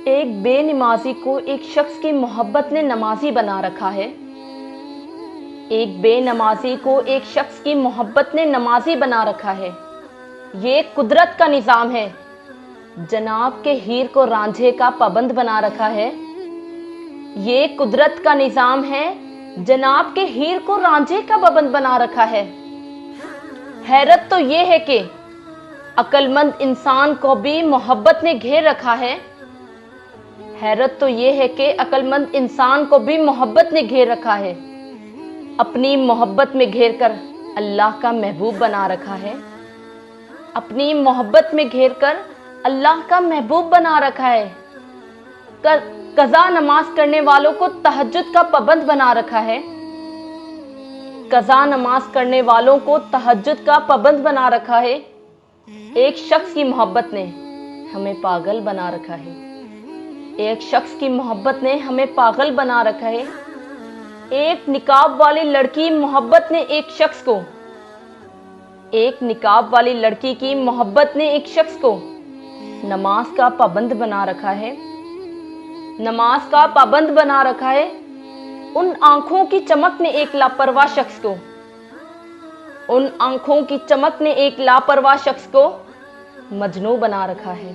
ایک بے نمازی کو ایک شخص کی محبت نے نمازی بنا رکھا ہے۔ ایک بے نمازی کو ایک شخص کی محبت نے نمازی بنا رکھا ہے۔ یہ قدرت کا نظام ہے۔ جناب کے ہیر کو رانجھے کا پابند بنا رکھا ہے۔ یہ قدرت کا نظام ہے۔ جناب کے ہیر کو رانجھے کا پابند بنا رکھا ہے۔ حیرت تو یہ ہے کہ عقل مند انسان کو بھی محبت نے گھیر رکھا ہے۔ حیرت تو یہ ہے کہ عقل مند انسان کو بھی محبت نے گھیر رکھا ہے۔ اپنی محبت میں گھیر کر اللہ کا محبوب بنا رکھا ہے۔ اپنی محبت میں گھیر کر اللہ کا محبوب بنا رکھا ہے۔ قضا نماز کرنے والوں کو تہجد کا پابند بنا رکھا ہے۔ قضا نماز کرنے والوں کو تہجد کا پابند بنا رکھا ہے۔ ایک شخص کی محبت نے ہمیں پاگل بنا رکھا ہے۔ ایک شخص کی محبت نے ہمیں پاگل بنا رکھا ہے۔ ایک نقاب والی لڑکی محبت نے ایک شخص کو ایک نقاب والی لڑکی کی محبت نے ایک شخص کو نماز کا پابند بنا رکھا ہے۔ نماز کا پابند بنا رکھا ہے۔ ان آنکھوں کی چمک نے ایک لاپرواہ شخص کو ان آنکھوں کی چمک نے ایک لاپرواہ شخص کو مجنوں بنا رکھا ہے۔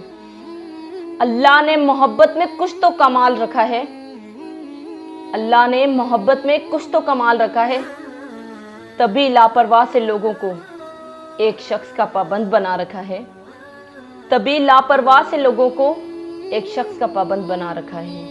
اللہ نے محبت میں کچھ تو کمال رکھا ہے۔ اللہ نے محبت میں کچھ تو کمال رکھا ہے، تبھی لاپرواہ سے لوگوں کو ایک شخص کا پابند بنا رکھا ہے۔ تبھی لاپرواہ سے لوگوں کو ایک شخص کا پابند بنا رکھا ہے۔